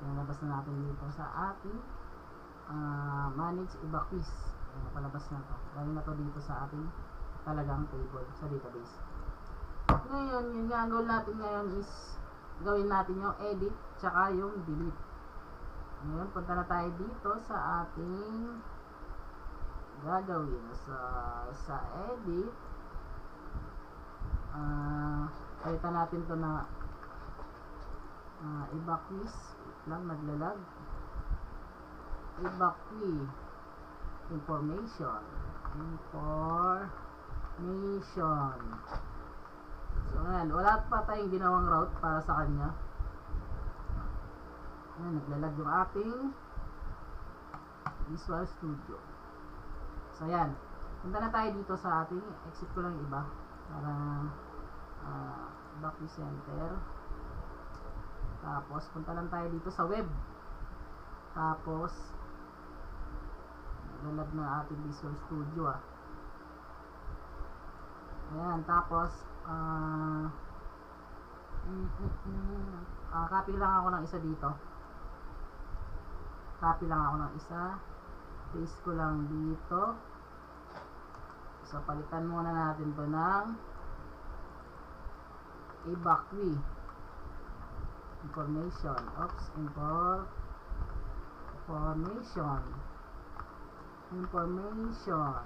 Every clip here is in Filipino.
pinalabas na natin dito sa ating manage iba quiz. Napalabas na to. Galing na to dito sa ating talagang table sa database. Ngayon, yung gagawin natin ngayon is gawin natin yung edit tsaka yung delete. Ngayon, punta na tayo dito sa ating gagawin sa edit. Palitan natin to na iba quiz. Wait lang, naglalag. Iba quiz information. So ngayon, wala pa tayong ginawang route para sa kanya. Ayan, naglalag yung ating Visual Studio. So ayan, punta na tayo dito sa ating, exit ko lang iba para back to center. Tapos punta lang tayo dito sa web. Tapos naglalag na ating Visual Studio ayan, tapos copy lang ako ng isa dito. Copy lang ako ng isa. Paste ko lang dito. So, palitan muna natin to ng ibaqui information. Information.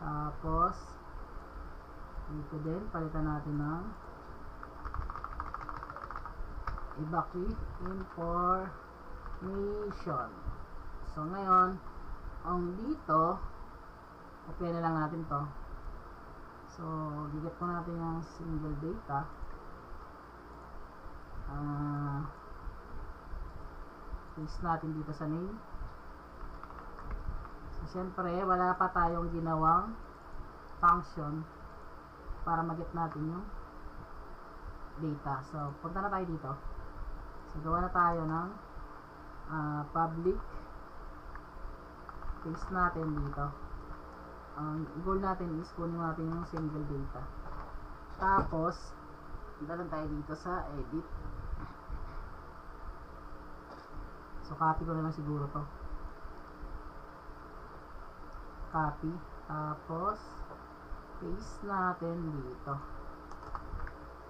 Tapos, dito din, palitan natin ng ibaqui information. So, ngayon, ang dito, open na lang natin to. So, gigat ko natin yung single data. Paste natin dito sa name. So, syempre, wala pa tayong ginawang function para mag-get natin yung data. So, punta na tayo dito. So, gawa na tayo ng public. Paste natin dito. Ang goal natin is kunin natin yung single data. Tapos, dalan tayo dito sa edit. So, copy ko na lang siguro to. Copy. Tapos, paste natin dito.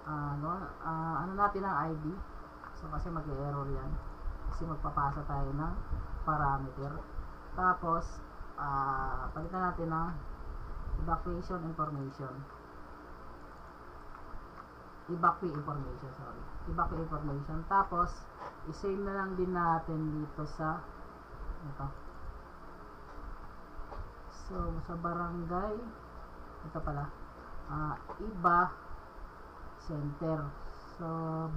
Ano natin ang ID? So, kasi mag-error yan. Kasi magpapasa tayo ng parameter. Tapos, palitan natin ng evacuation information. Ibaqui information. Tapos, i-save na lang din natin dito sa ito. So, sa barangay, ito pala, iba center. So,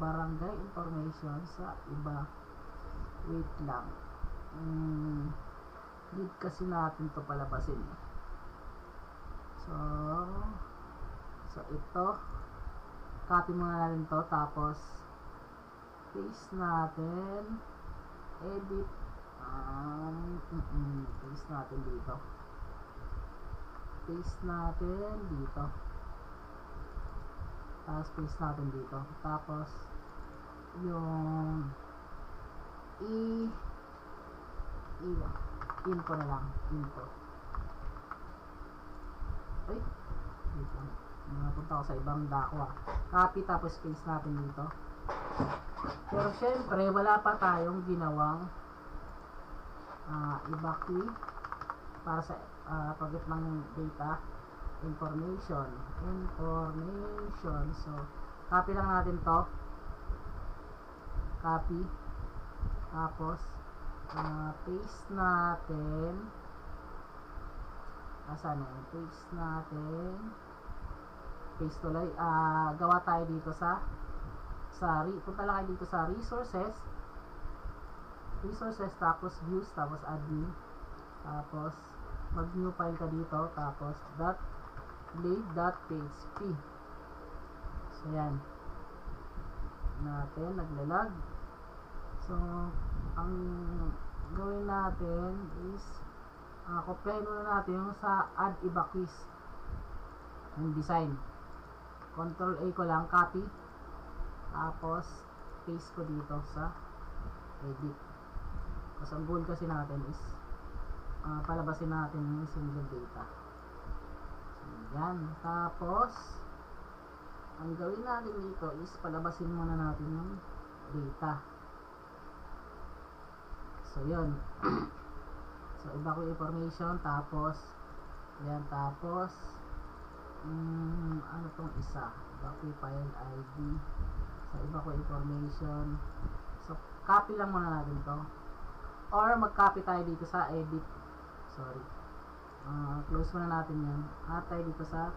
barangay information sa iba. Wait lang. Need kasi natin to palabasin. So ito, copy muna natin to, tapos paste natin, edit, paste natin dito. Tapos paste natin dito. Tapos yung info na lang. Ay, dito. Napunta ako sa ibang dako Copy, tapos paste natin dito. Pero syempre, wala pa tayong ginawang ibaqui para sa pag-get ng data. Information. So, copy lang natin to. Copy. Tapos, paste natin. Asan na yun? Paste natin. Paste tuloy. Gawa tayo dito punta lang kayo dito sa resources, tapos views, tapos admin, tapos mag new file ka dito, tapos blade.php. So yan natin, naglalag. So ang gawin natin is kopyahin muna natin yung sa add ibaqui yung design. Control A ko lang, copy, tapos paste ko dito sa edit. Kasi ang goal kasi natin is palabasin natin yung single data. So, yan. Tapos, ang gawin natin dito is palabasin muna natin yung data. So, yun. So, iba ko information. Tapos, yan. Tapos, ano tong isa? Copy file ID. So, iba ko information. So, copy lang muna natin to. Or, mag-copy tayo dito sa edit. Sorry. Close muna natin yan. Add tayo dito sa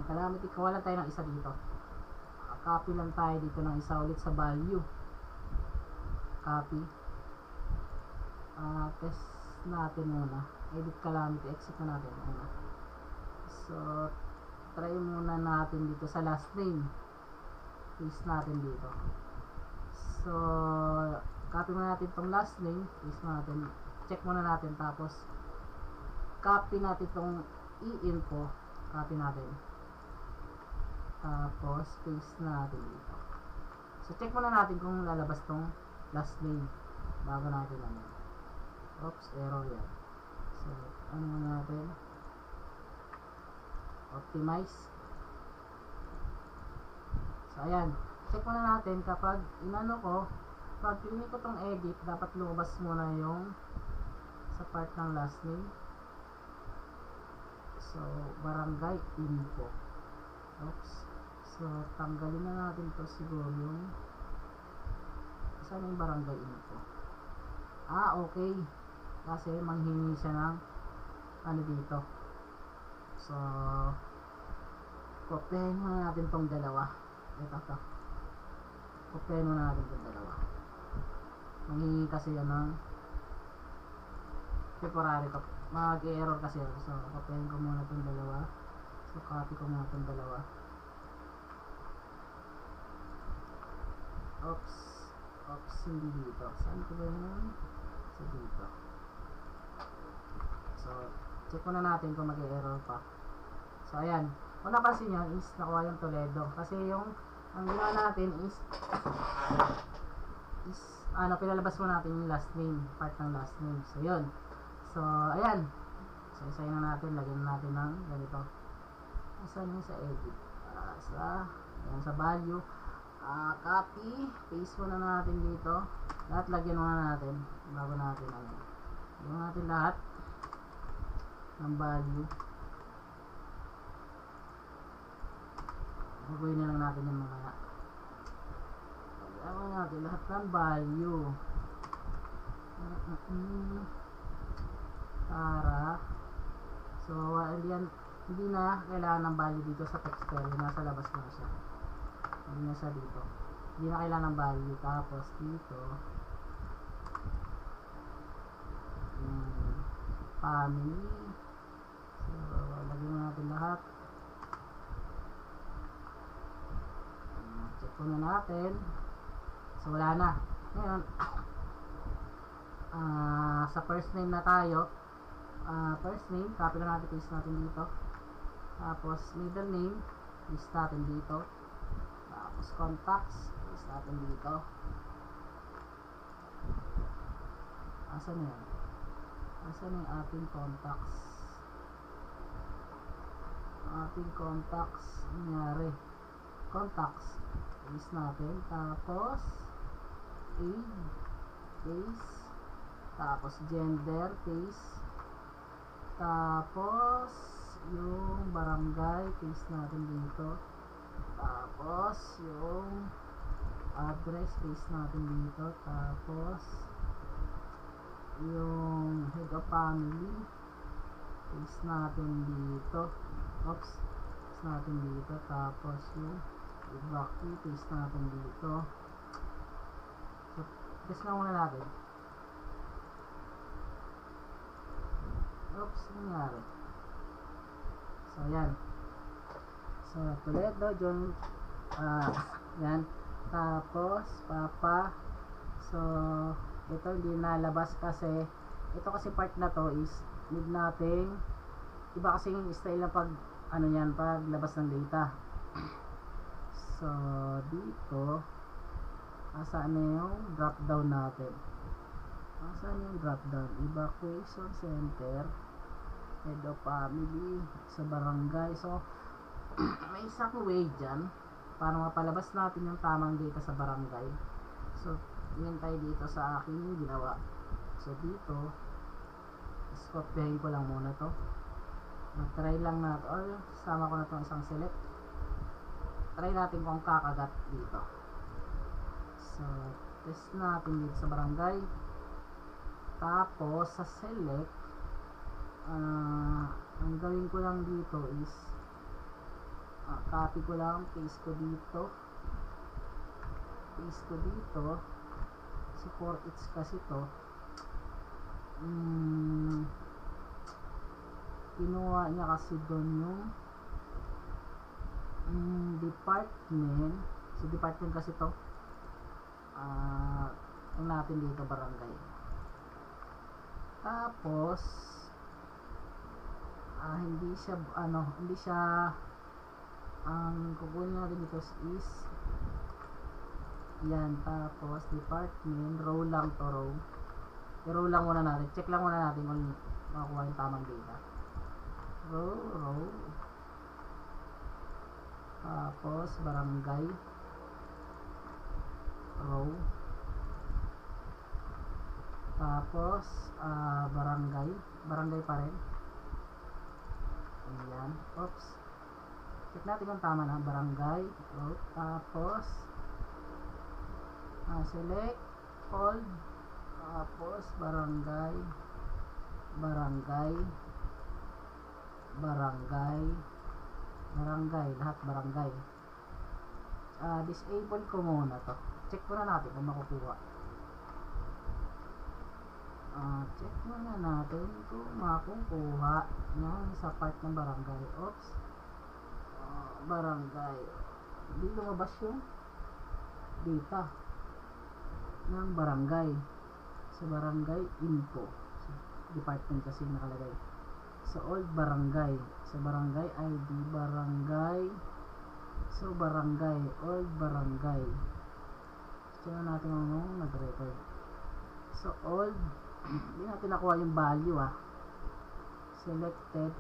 calamity. Kawalan tayo ng isa dito. Copy lang tayo dito ng isa ulit sa value. Copy. Test natin muna. Edit calamity. Exit na natin muna. So, try muna natin dito sa last name. Paste natin dito. So, copy muna natin itong last name. Paste natin. Check muna natin. Tapos, copy natin itong i-info. Copy natin. Tapos, paste natin dito. So, check muna natin kung lalabas itong last name. Bago natin ano. Oops, error yan. So, ano muna natin? Optimize. So, ayan. Check muna natin kapag inano ko, pag pinili ko itong edit, dapat lumabas muna yung sa part ng last name. So, barangay info. Oops. So, tanggalin na natin to siguro yung saan yung barangay info. Okay. Kasi manghingi siya ng ano dito. So, kopyahin muna natin tong dalawa. Ito. Kopyahin muna natin tong dalawa. Manghingi kasi yan ng temporary. Mag-error kasi yan. So, kopyahin ko muna tong dalawa. So, copy ko muna tong dalawa. Oops, hindi dito. Saan ko ba yun? So, dito. So, check muna natin kung mag-error pa. So, ayan. Kung napansin nyo, is nakuha yung Toledo. Kasi yung, ang ginawa natin is pinalabas mo natin yung last name. Part ng last name. So, yun. So, ayan. So, isayin na natin. Lagyan natin ng ganito. Saan yung sa edit? Ayan, sa value. Copy. Paste muna natin dito. Lahat lagyan muna natin. Bago natin ano. Lagyan natin lahat ng value. Gagawin na lang natin yung mamaya. Lagyan natin lahat ng value. Para so, hindi na kailangan ng value dito sa text file. Nasa labas na siya. Hindi na siya dito. Hindi na kailangan ng value. Tapos dito family. So, lagyan natin lahat. Check muna natin. So, wala na. Ngayon, sa first name na tayo. First name, copy lang natin, paste natin dito. Tapos, middle name, paste natin dito. Tapos, contacts, paste natin dito. Asan na yan? Asan na yung ating contacts? Ating contacts, nangyari. Contacts, paste natin. Tapos, age, paste. Tapos, gender, paste. Tapos, yung barangay, paste natin dito. Tapos, yung address, paste natin dito. Tapos, yung head of family, paste natin dito. Oops, paste natin dito. Tapos, yung evacuee, paste natin dito. So, paste na muna natin. Oops, nangyari. So, yan. So, Toledo, John, yan. Tapos, Papa. So, ito hindi nalabas kasi, ito kasi part na to is, need nating, iba kasi yung style na pag, ano yan, paglabas ng data. So, dito, Saan na yung drop down natin? Saan yung drop down? Evacuation center, head of family, sa barangay. So may isang way dyan para mapalabas natin yung tamang data sa barangay. So yun tayo dito sa aking ginawa. So dito copyahin ko lang muna to, try lang natin, or sama ko na itong isang select, try natin kung kakagat dito. So test natin dito sa barangay, tapos sa select, ang gawin ko lang dito is copy ko lang, paste ko dito so for each kasi to kinuha niya kasi doon yung department. So department kasi to, ang natin dito barangay. Tapos hindi siya ang kukunin natin dito is yan. Tapos department, row lang to, row. I-row lang muna natin, check lang muna natin kung makakuha yung tamang data. Row, tapos barangay, row, tapos barangay pa rin. Ayan, oops, check natin kung tama na, barangay, row, tapos select all, tapos barangay, lahat barangay. Disable ko muna to, check muna natin kung makukuha. Check muna natin kung makukuha ng sa part ng barangay. Oops, barangay, hindi lumabas yung data ng barangay sa barangay info. So, department kasi nakalagay. So old barangay, sa barangay ID, barangay, so barangay, old barangay. Tingnan natin kung nag-record. So old, hindi natin nakuha yung value selected.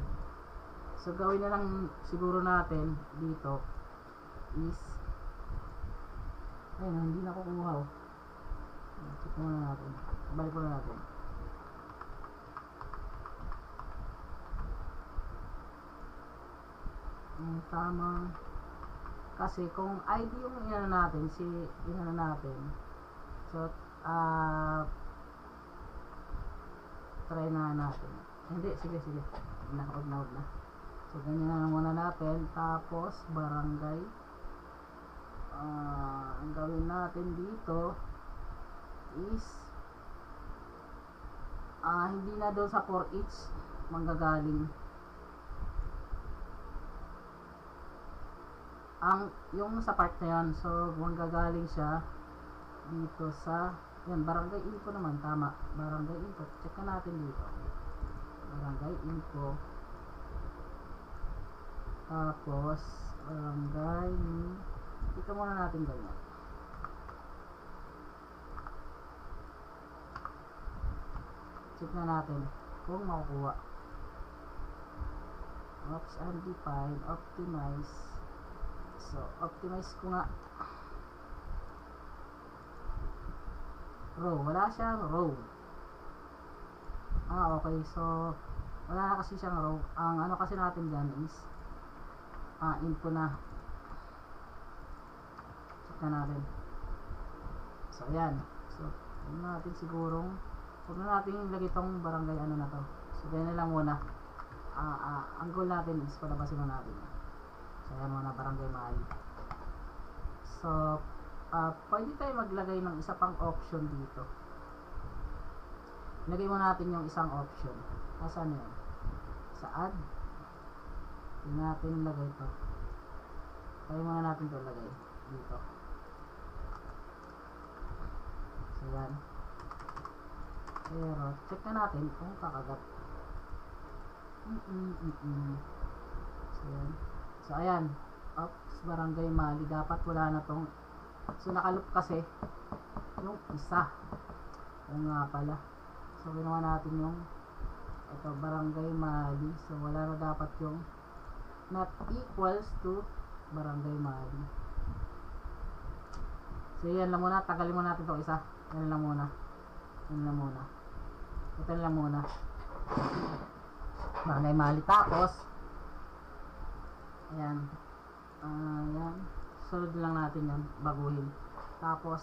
So gawin na lang siguro natin dito is ayun, hindi na ako kumuha. Check muna natin, balik muna natin. Tamang, kasi kung ID yung inano natin, so try na natin. Hindi, sige, huwag na. So ganyan na muna natin. Tapos barangay, ang gawin natin dito is hindi na doon sa for each manggagaling yung sa part na yan. So manggagaling siya dito sa yan, barangay info naman, tama, barangay info. Check na natin dito, barangay info, tapos barangay, dito muna natin ganyan. Check na natin kung makukuha. Oops, undefined, optimize. So optimize ko nga, row, wala siyang row. Okay, so wala na kasi siyang row. Ang ano kasi natin dyan is info na. Check na natin. So ayan, so huwag na natin sigurong, huwag na natin ilagay itong barangay ano na to. So ganyan na lang muna. Ang goal natin is palabasin na natin. So ayan muna, barangay Mali. So pwede tayo maglagay ng isa pang option dito. Lagay mo natin yung isang option. Nasaan yun? Sa add. Hindi natin lagay ito. Kaya muna natin ito lagay dito. So yan. Pero check na natin kung kakagat. So yan. So ayan. Oops, barangay Mali. Dapat wala na tong So nakaloop kasi yung isa. Yung nga pala. So ginawa natin yung ito, Barangay Mali. So wala na dapat yung not equals to Barangay Mali. So yan lang muna. Tagalin muna natin itong isa. Yan lang muna. Yan lang muna. Ito lang muna. Barangay Mali. Tapos ayan. Ayan. Sunod lang natin yan. Baguhin. Tapos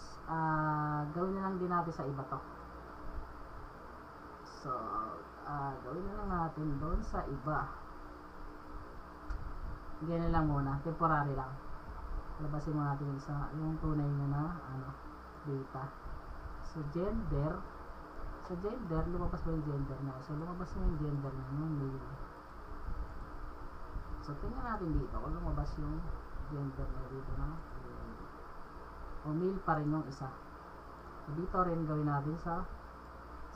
gawin na lang din natin sa iba to. So gawin na lang natin doon sa iba. Ganyan lang muna. Temporary lang. Labasin mo natin yung tunay na data. So gender. Sa gender, lumabas ba yung gender na? So lumabas na yung gender na yung male. So tingnan natin dito kung lumabas yung gender na dito na o male pa rin yung isa. So dito rin gawin natin sa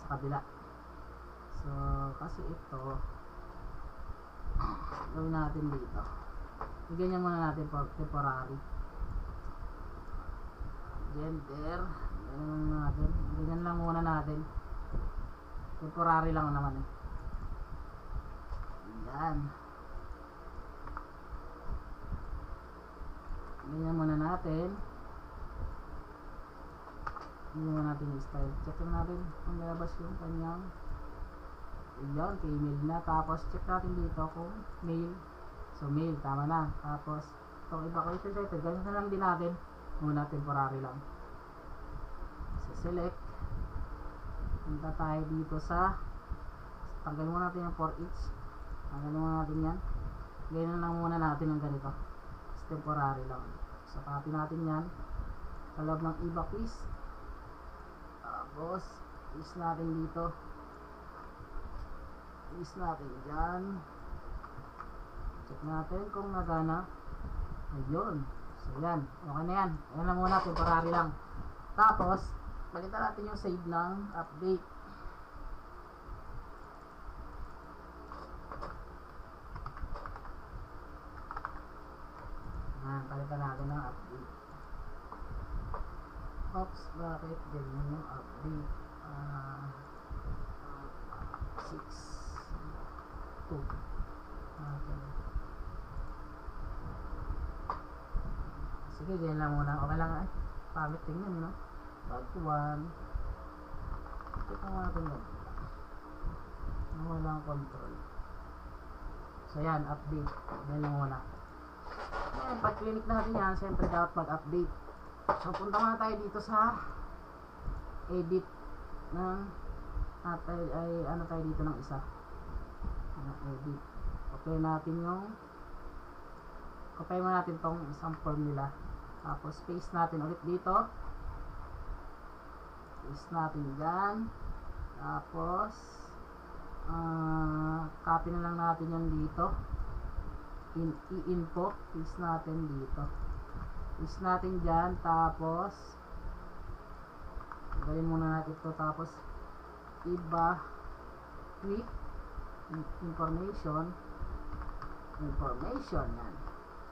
kabila. So kasi ito gawin natin dito. Ganyan muna natin for temporary. Gender, ganyan lang muna natin. Temporary lang naman eh. Yan. Ganyan muna natin. Ganyan muna natin yung style. Check natin kung nalabas yung kanyang yan, female na. Tapos check natin dito kung male. So male, tama na. Tapos itong evacuation site, ganyan na lang din natin. Muna temporary lang. So select. Punta tayo dito sa tanggalin muna natin yung for each. Tanggalin muna natin yan. Ganyan lang muna natin ng ganito. Temporary lang. So copy natin yan sa loob ng iba quiz. Tapos is natin dito. Is natin dyan. Check natin kung nagana. Ayun. So yan. Okay na yan. Ayan lang muna. Temporary lang. Tapos palitan natin yung save ng update. Palitan natin ng update. Oops, bakit ganyan yung update? 6 2 okay. Sige, ganyan lang muna. Okay lang ay. Pangit tingnan, no? Back to 1. Check naman natin yan. Walang control. So yan, update. Yan lang muna. Ngayon, pag clinic natin yan, siyempre dapat mag-update. So punta muna tayo dito sa edit ng ano tayo dito ng isa. Edit. Copy natin yung copy mo natin tong isang formula. Tapos paste natin ulit dito. Paste natin dyan. Tapos copy na lang natin yan dito. I-info. Paste natin dito. Paste natin dyan. Tapos gawin muna natin ito. Tapos iba with information yan.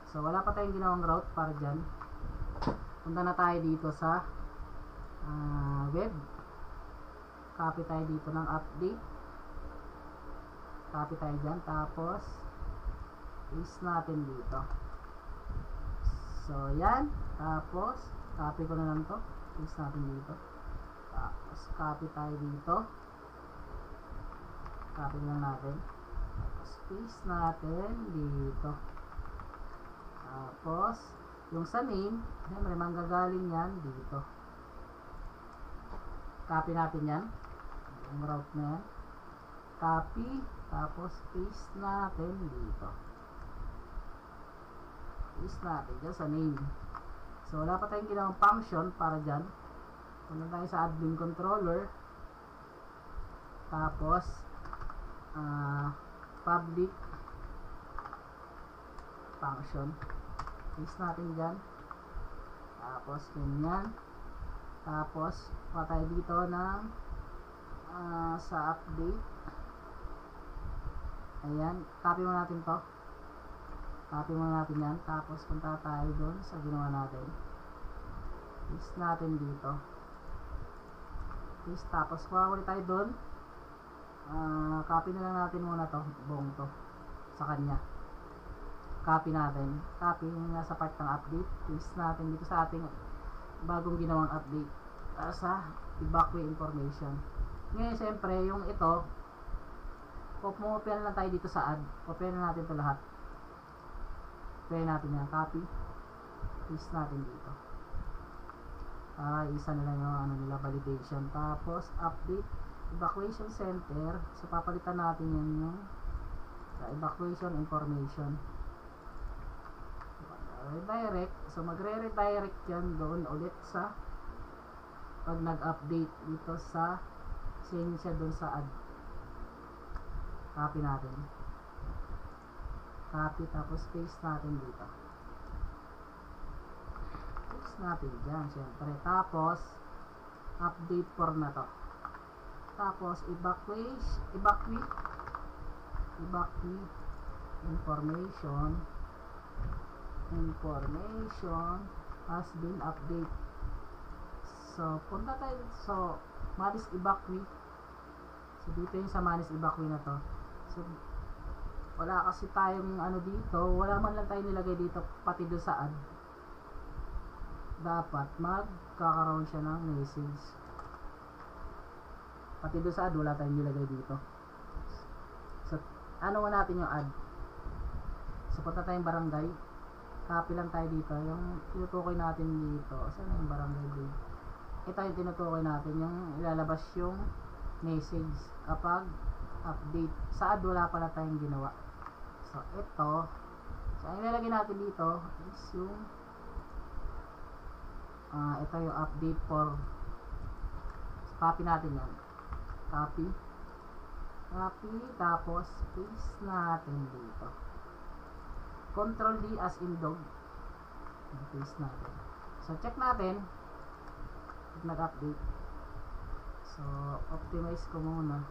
So wala pa tayong ginawang route para dyan. Punta na tayo dito sa web. Copy tayo dito ng update. Copy tayo dyan. Tapos paste natin dito. So yan. Tapos copy ko na lang to. Paste natin dito. Tapos copy tayo dito. Copy lang natin. Tapos paste natin dito. Tapos yung sa name, siyempre manggagaling yan dito. Copy natin yan. Yung route na yan. Copy. Tapos paste natin dito. Paste natin dyan sa name. So wala pa tayong ginawang function para dyan. Punta tayo sa admin controller. Tapos public function. Paste natin dyan. Tapos ganyan. Tapos patay dito ng sa update. Ayan. Copy mo natin to. Copy mo natin yan. Tapos punta tayo doon sa ginawa natin. Paste natin dito. Paste, tapos kuha ulit tayo doon. Copy na lang natin muna to, buong to sa kanya. Copy natin. Copy yung nasa part ng update. Paste natin dito sa ating bagong ginawang update sa evacuate information. Ngayon, siyempre, yung ito, pumopen lang tayo dito sa add. Open na natin ito lahat. Pwede natin yan. Copy. Paste natin dito. Isa na lang yung ano nila, validation. Tapos, update evacuation center. So, papalitan natin yan yung evacuation information. Redirect. So, magre-redirect yan doon ulit sa pag nag-update dito sa same siya doon sa add. Copy natin. Copy, tapos paste natin dito. Paste natin dyan, syempre. Tapos, update form na to. Tapos, evacuate information has been update. So, punta tayo. So, manage evacuate. So, dito yung sa manage evacuate na to. So, wala kasi tayong ano dito. Wala man lang tayo nilagay dito, pati doon sa add. Dapat magkakaroon siya ng message. Pati doon sa add, wala tayong nilagay dito. So, ano nga natin yung add? So, punta tayong barangay. Copy lang tayo dito. Yung tinutukoy natin dito. Saan yung barangay grade? Ito yung tinutukoy natin. Yung ilalabas yung message kapag update. Sa add, wala pala tayong ginawa. So, ito. So, ang ilalagay natin dito is yung ito yung update for. So, copy natin yan. Copy. Tapos paste natin dito. Control D as in dog. Paste natin. So, check natin. Nag-update. So, optimize ko muna.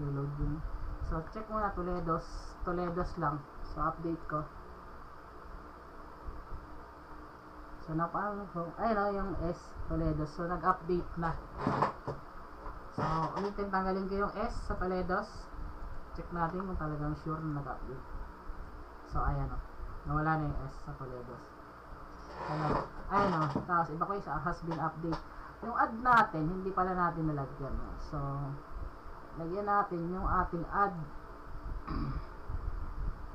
Reload yun. So, check muna Toledos lang. So, update ko. So, napaan ko. Ayun o, yung S, Toledos. So, nag-update na. So, ulitin, tanggalin ko yung S sa Toledos. Check natin kung talagang sure na nag-update. So, ayan o. Nawala na yung S sa Toledos. Ayan o. Tapos, iba ko yung has been update. Yung add natin, hindi pala natin nalagyan. So, lagyan natin yung ating add.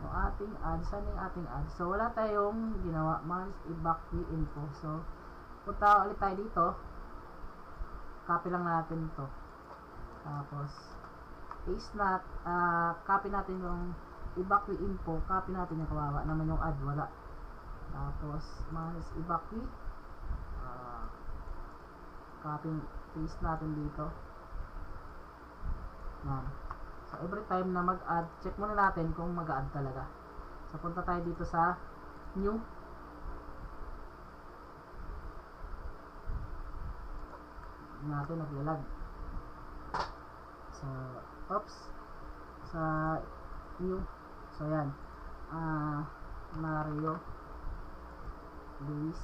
Yung ating add. Saan yung ating add? So, wala tayong ginawa. Manage evacuate info. So, punta ulit tayo dito. Copy lang natin to. Tapos, paste copy natin yung evacuate info. Copy natin yung kawawa. Naman yung add. Wala. Tapos, manage evacuate. Copy, paste natin dito. Yan. So, every time na mag-add, check muna natin kung mag-add talaga. So, punta tayo dito sa new. Natin naglalag. So, oops. Sa new. So, yan. Mario Luis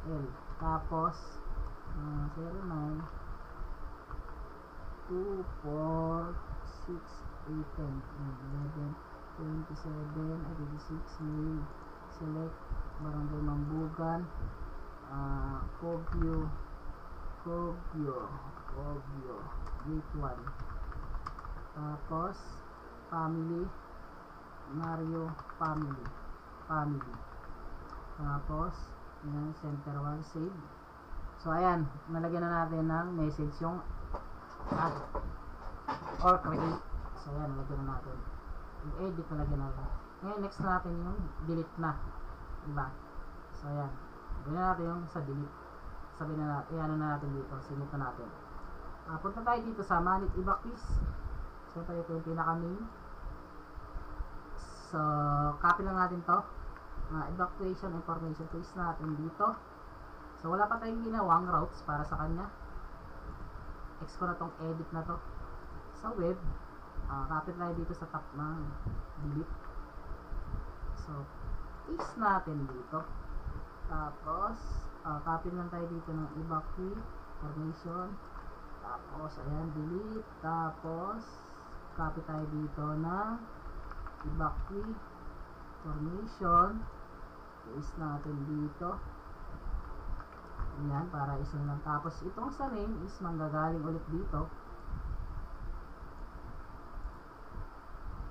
L. Tapos, 09 2, 4, 6, 8, 10, 11, 27, 86, May, select, Barangay Mambugan, Kogyo, Gate 1, tapos, family, Mario, family, tapos, yan, center 1, save. So, ayan, nalagyan na natin ng message yung add or create. So, ayan, nalagyan na natin. Yung edit, nalagyan na natin. Ngayon, next natin yung delete na. Diba? So, ayan. Gawin natin yung sa delete. Sabihin na natin, ano na natin dito. Sinit na natin. Punta tayo dito sa manage evacuees. So, tayo ito yung pinaka-main. So, copy lang natin to. Evacuation information. Paste natin dito. So, wala pa tayong ginawang routes para sa kanya. X ko na tong edit na to. Sa web, copy tayo dito sa top ng delete. So, paste natin dito. Tapos, copy lang tayo dito ng evacuate formation. Tapos, ayan, delete. Tapos, copy tayo dito ng evacuate formation. Paste natin dito. Ayan, para isa lang. Tapos, itong sa name is manggagaling ulit dito.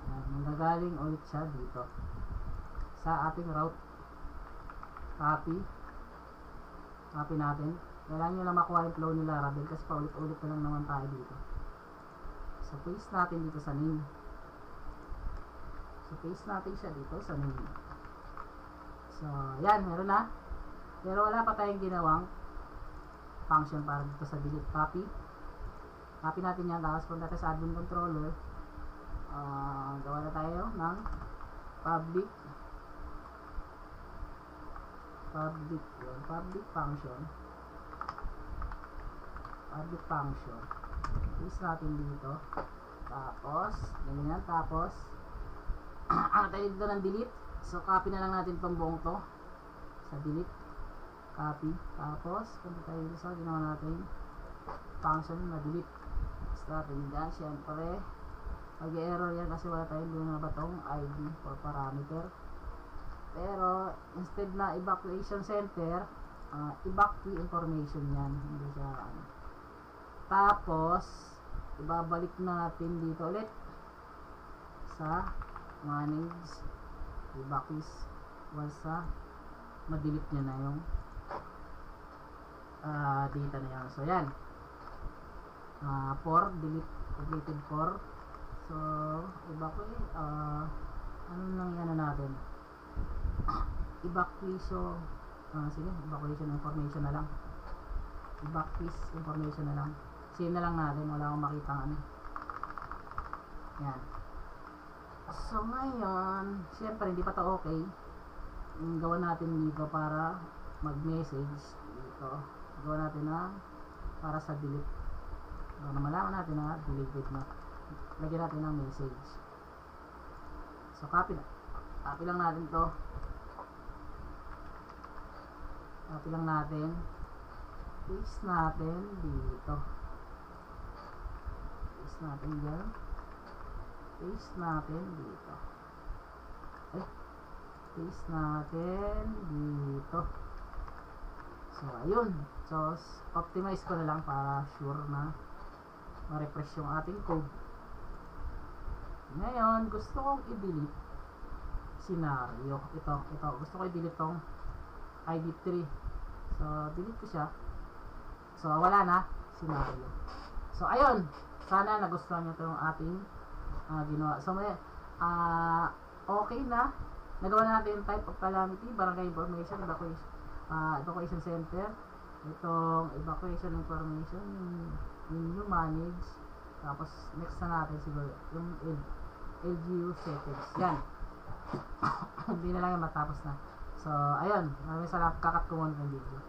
Ayan, manggagaling ulit siya dito sa ating route. Copy natin. Kailangan nyo lang makuha yung flow ni Laravel kasi paulit-ulit na lang naman tayo dito. So, paste natin dito sa name. So, paste natin siya dito sa name. So, yan, meron na. Pero wala pa tayong ginawang function para dito sa delete. Copy natin yan. Tapos punta tayo sa admin controller. Gawa na tayo ng public function. Paste natin dito. Tapos, ganyan. Tapos, ano tayo dito ng delete. So, copy na lang natin itong buong to. Sa delete. Copy. Tapos, punta tayo dito sa ginawa natin function na delete. Start natin dyan. Siyempre, mag-error yan kasi wala tayong doon na batong ID for parameter. Pero, instead na evacuation center, evacuate information yan. Hindi siya, Tapos, ibabalik natin dito ulit sa manage evacuate once ma-delete nyo na yung data na yan. So, yan. Delete, deleted for. So, evacuate, ano lang yan natin? Evacuation, evacuation information na lang. Evacuate information na lang. Save na lang natin, wala akong makita ano. Yan. So, ngayon, syempre, hindi pa to okay. Gawa natin dito para mag-message dito. Gawa natin na para sa delete. Para malaman natin na deleted na. Lagyan natin ng message. So, copy lang natin to. Copy lang natin. Paste natin dito. Paste natin dyan. Paste natin dito. Paste natin dito. So, ayun. So, optimize ko na lang para sure na ma-refresh yung ating code. Ngayon, gusto kong i-delete scenario. Ito. Gusto ko i-delete tong ID3. So, delete ko siya. So, wala na scenario. So, ayun. Sana nagustuhan nyo itong ating ginawa. So, may okay na. Nagawa na natin yung type of calamity, barangay information, evacuation center. Itong evacuation information, yung new manage. Tapos, next na natin siguro, yung LGU settings. Yan. Hindi na lang yung matapos na. So, ayun. Maraming salamat. Kakat ko muna ng video.